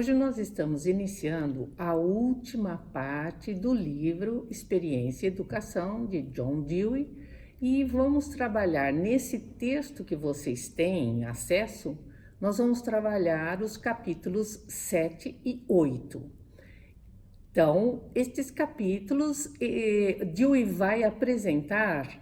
Hoje nós estamos iniciando a última parte do livro Experiência e Educação, de John Dewey, e vamos trabalhar nesse texto que vocês têm acesso, nós vamos trabalhar os capítulos 7 e 8. Então, estes capítulos, Dewey vai apresentar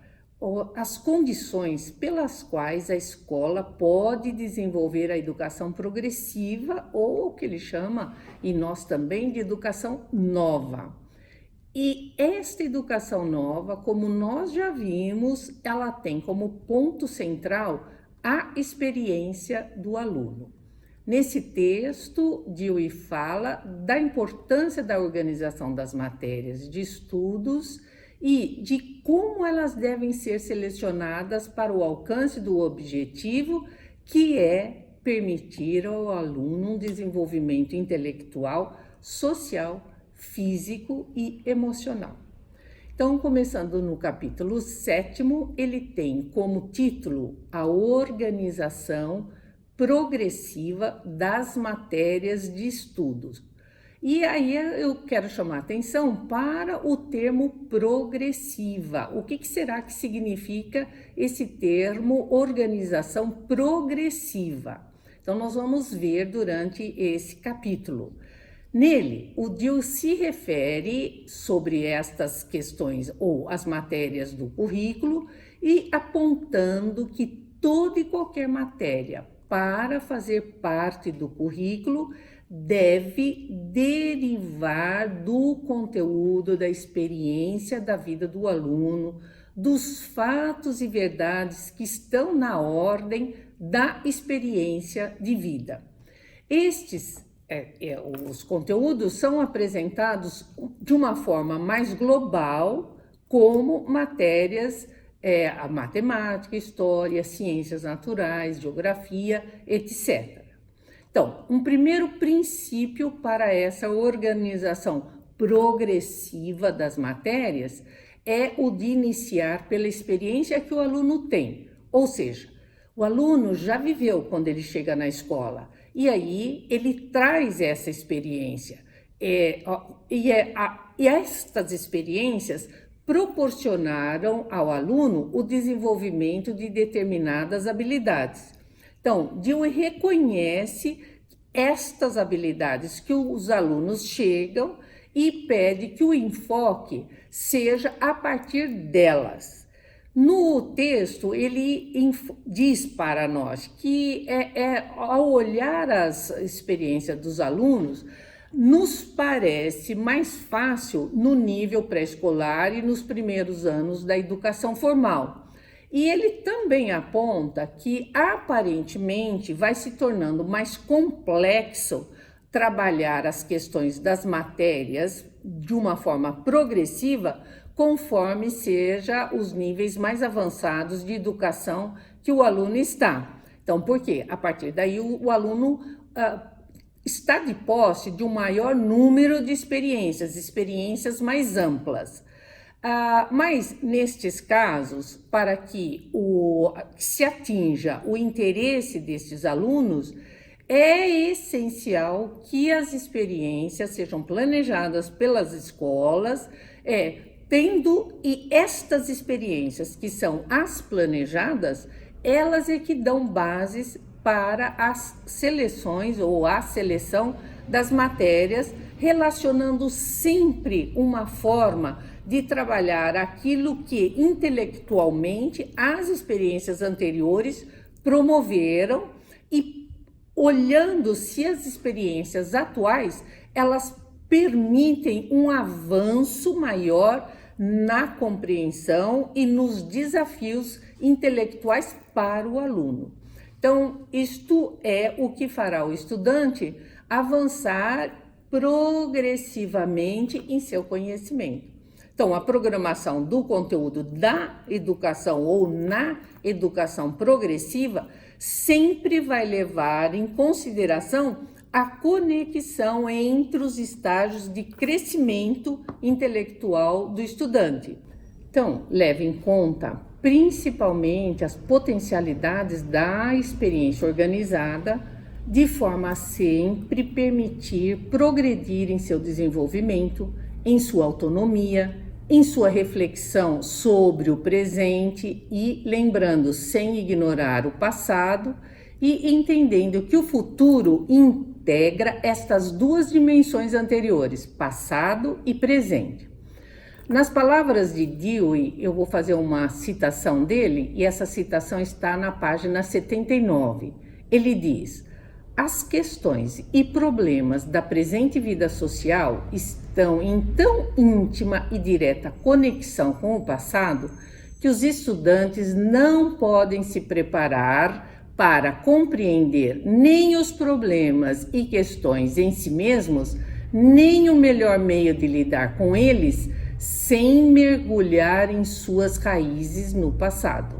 as condições pelas quais a escola pode desenvolver a educação progressiva, ou o que ele chama, e nós também, de educação nova. E esta educação nova, como nós já vimos, ela tem como ponto central a experiência do aluno. Nesse texto, Dewey fala da importância da organização das matérias de estudos e de como elas devem ser selecionadas para o alcance do objetivo, que é permitir ao aluno um desenvolvimento intelectual, social, físico e emocional. Então, começando no capítulo 7º, ele tem como título a organização progressiva das matérias de estudos. E aí eu quero chamar a atenção para o termo progressiva. O que será que significa esse termo organização progressiva? Então, nós vamos ver durante esse capítulo. Nele, o Dewey se refere sobre estas questões ou as matérias do currículo e apontando que toda e qualquer matéria para fazer parte do currículo deve derivar do conteúdo, da experiência da vida do aluno, dos fatos e verdades que estão na ordem da experiência de vida. Os conteúdos são apresentados de uma forma mais global, como matérias, a matemática, história, ciências naturais, geografia, etc. Então, um primeiro princípio para essa organização progressiva das matérias é o de iniciar pela experiência que o aluno tem. Ou seja, o aluno já viveu quando ele chega na escola e aí ele traz essa experiência. E estas experiências proporcionaram ao aluno o desenvolvimento de determinadas habilidades. Então, Dewey reconhece estas habilidades que os alunos chegam e pede que o enfoque seja a partir delas. No texto, ele diz para nós que ao olhar as experiências dos alunos, nos parece mais fácil no nível pré-escolar e nos primeiros anos da educação formal. E ele também aponta que, aparentemente, vai se tornando mais complexo trabalhar as questões das matérias de uma forma progressiva, conforme seja os níveis mais avançados de educação que o aluno está. Então, por quê? A partir daí, o aluno está de posse de um maior número de experiências mais amplas. Mas, nestes casos, para que se atinja o interesse destes alunos, é essencial que as experiências sejam planejadas pelas escolas, e estas experiências, que são as planejadas, elas é que dão bases para as seleções ou a seleção das matérias, relacionando sempre uma forma de trabalhar aquilo que intelectualmente as experiências anteriores promoveram e olhando se as experiências atuais, elas permitem um avanço maior na compreensão e nos desafios intelectuais para o aluno. Então, isto é o que fará o estudante avançar progressivamente em seu conhecimento. Então, a programação do conteúdo da educação ou na educação progressiva sempre vai levar em consideração a conexão entre os estágios de crescimento intelectual do estudante. Então, leve em conta principalmente as potencialidades da experiência organizada, de forma a sempre permitir progredir em seu desenvolvimento, em sua autonomia, em sua reflexão sobre o presente e lembrando sem ignorar o passado e entendendo que o futuro integra estas duas dimensões anteriores, passado e presente. Nas palavras de Dewey, eu vou fazer uma citação dele, e essa citação está na página 79. Ele diz: as questões e problemas da presente vida social estão em tão íntima e direta conexão com o passado que os estudantes não podem se preparar para compreender nem os problemas e questões em si mesmos, nem o melhor meio de lidar com eles, sem mergulhar em suas raízes no passado.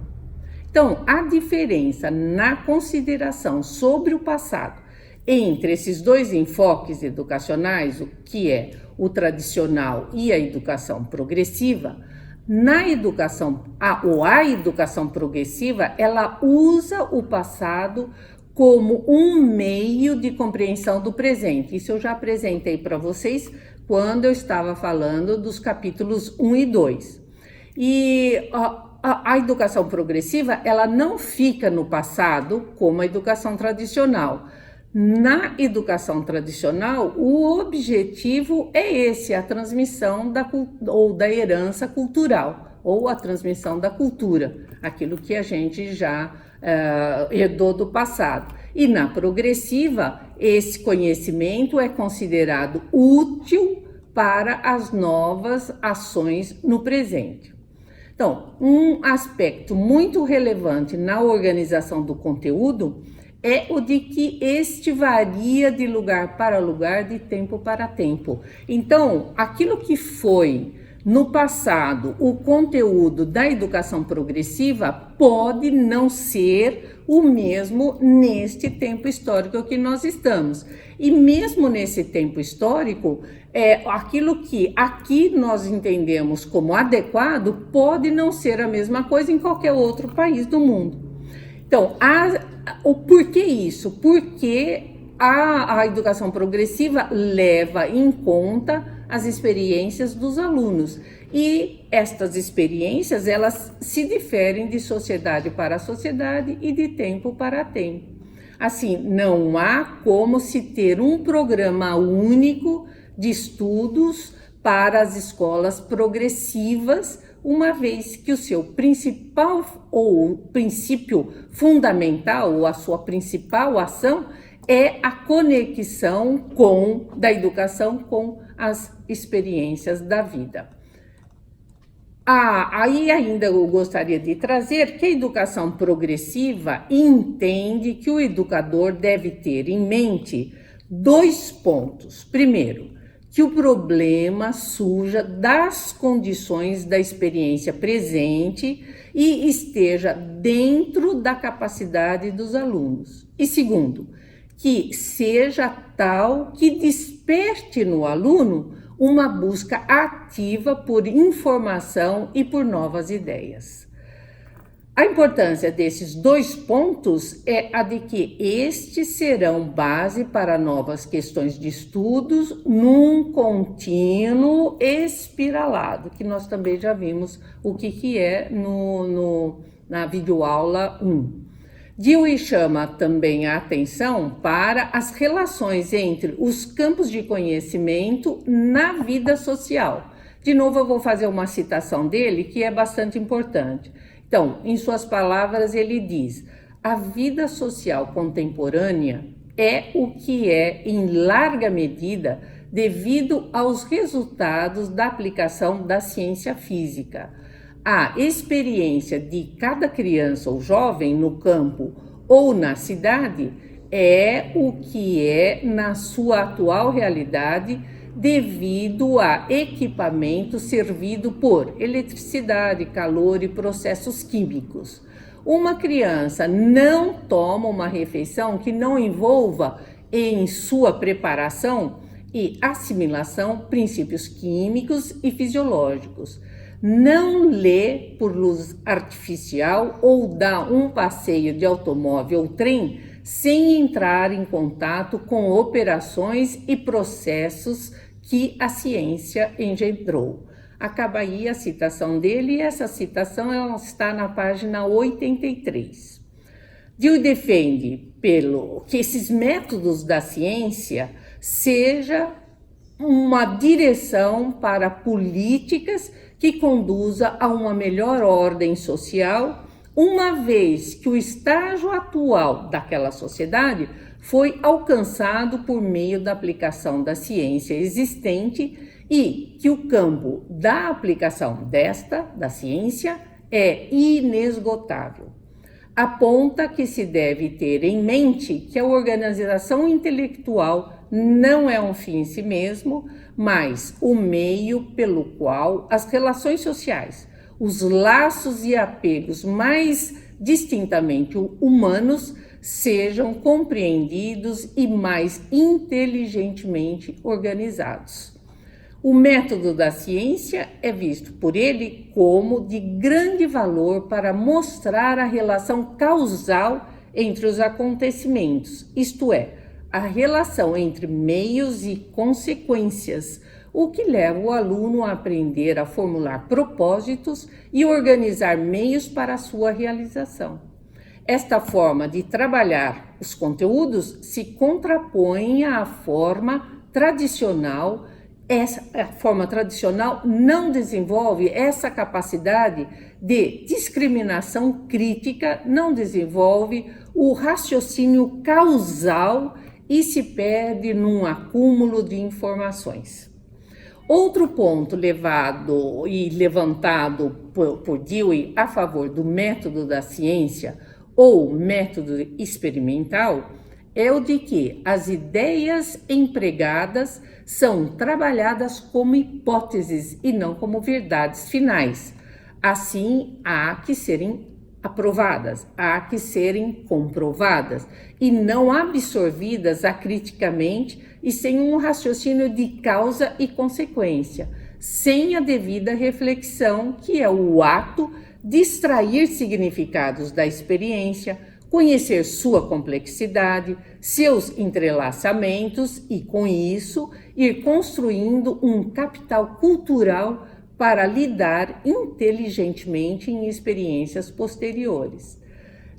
Então, a diferença na consideração sobre o passado entre esses dois enfoques educacionais, o que é o tradicional e a educação progressiva, a educação progressiva, ela usa o passado como um meio de compreensão do presente. Isso eu já apresentei para vocês quando eu estava falando dos capítulos 1 e 2. E a educação progressiva, ela não fica no passado como a educação tradicional. Na educação tradicional, o objetivo é esse, a transmissão da herança cultural, ou a transmissão da cultura, aquilo que a gente já herdou do passado. E na progressiva, esse conhecimento é considerado útil para as novas ações no presente. Então, um aspecto muito relevante na organização do conteúdo é o de que este varia de lugar para lugar, de tempo para tempo. Então, aquilo que foi no passado o conteúdo da educação progressiva pode não ser o mesmo neste tempo histórico que nós estamos. E mesmo nesse tempo histórico, aquilo que aqui nós entendemos como adequado pode não ser a mesma coisa em qualquer outro país do mundo. Então, por que isso? Porque a educação progressiva leva em conta as experiências dos alunos. E estas experiências, elas se diferem de sociedade para sociedade e de tempo para tempo. Assim, não há como se ter um programa único de estudos para as escolas progressivas, uma vez que o seu principal ou princípio fundamental, ou a sua principal ação, é a conexão da educação com as experiências da vida. Aí ainda eu gostaria de trazer que a educação progressiva entende que o educador deve ter em mente 2 pontos. Primeiro, que o problema surja das condições da experiência presente e esteja dentro da capacidade dos alunos. E segundo, que seja tal que desperte no aluno uma busca ativa por informação e por novas ideias. A importância desses 2 pontos é a de que estes serão base para novas questões de estudos num contínuo espiralado, que nós também já vimos o que é na videoaula 1. Dewey chama também a atenção para as relações entre os campos de conhecimento na vida social. De novo, eu vou fazer uma citação dele que é bastante importante. Então, em suas palavras, ele diz: a vida social contemporânea é o que é, em larga medida, devido aos resultados da aplicação da ciência física. A experiência de cada criança ou jovem no campo ou na cidade é o que é na sua atual realidade, devido a equipamento servido por eletricidade, calor e processos químicos. Uma criança não toma uma refeição que não envolva em sua preparação e assimilação princípios químicos e fisiológicos. Não lê por luz artificial ou dá um passeio de automóvel ou trem sem entrar em contato com operações e processos que a ciência engendrou. Acaba aí a citação dele, e essa citação ela está na página 83. Dewey defende que esses métodos da ciência seja uma direção para políticas que conduza a uma melhor ordem social, uma vez que o estágio atual daquela sociedade foi alcançado por meio da aplicação da ciência existente e que o campo da aplicação da ciência, é inesgotável. Aponta que se deve ter em mente que a organização intelectual não é um fim em si mesmo, mas o meio pelo qual as relações sociais, os laços e apegos mais distintamente humanos sejam compreendidos e mais inteligentemente organizados. O método da ciência é visto por ele como de grande valor para mostrar a relação causal entre os acontecimentos, isto é, a relação entre meios e consequências, o que leva o aluno a aprender a formular propósitos e organizar meios para a sua realização. Esta forma de trabalhar os conteúdos se contrapõe à forma tradicional. A forma tradicional não desenvolve essa capacidade de discriminação crítica, não desenvolve o raciocínio causal e se perde num acúmulo de informações. Outro ponto levantado por Dewey a favor do método da ciência ou método experimental é o de que as ideias empregadas são trabalhadas como hipóteses e não como verdades finais. Assim, há que serem aprovadas, há que serem comprovadas e não absorvidas acriticamente e sem um raciocínio de causa e consequência, sem a devida reflexão, que é o ato de extrair significados da experiência, conhecer sua complexidade, seus entrelaçamentos e, com isso, ir construindo um capital cultural para lidar inteligentemente em experiências posteriores.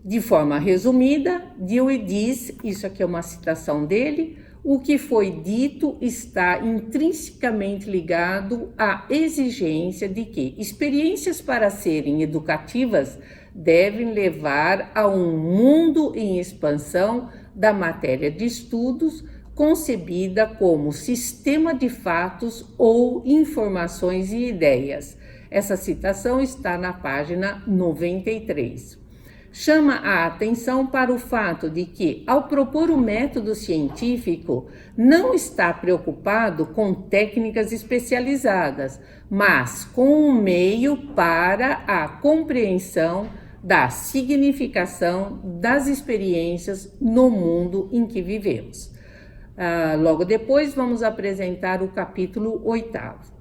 De forma resumida, Dewey diz, isso aqui é uma citação dele, o que foi dito está intrinsecamente ligado à exigência de que experiências para serem educativas devem levar a um mundo em expansão da matéria de estudos, concebida como sistema de fatos ou informações e ideias. Essa citação está na página 93. Chama a atenção para o fato de que, ao propor o método científico, não está preocupado com técnicas especializadas, mas com um meio para a compreensão da significação das experiências no mundo em que vivemos. Logo depois, vamos apresentar o capítulo 8º.